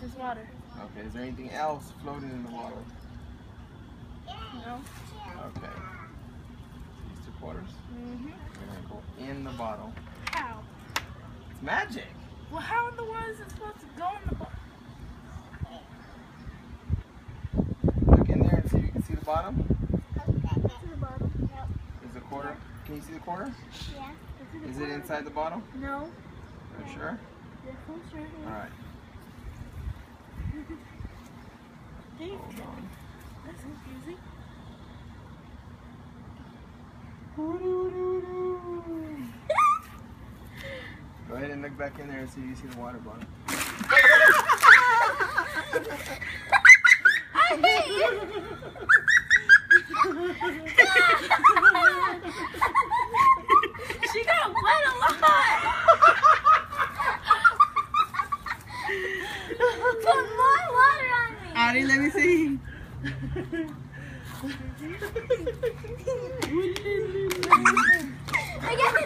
There's water. Okay, is there anything else floating in the water? No. Okay. These 2 quarters. Mm-hmm. We're gonna go in the bottle. How? It's magic. Well, how in the world is it supposed to go in the bottle? Look in there and see if you can see the bottom. To the bottom. Yep. Is the quarter? Can you see the quarter? Yeah. Is it inside the bottle? No. Are you sure? Yes, I'm sure. All right. Hold on. That's confusing. Go ahead and look back in there and see if you see the water bottle. I hate you. She got wet a lot. Put more water on me. Ari, let me see. Again.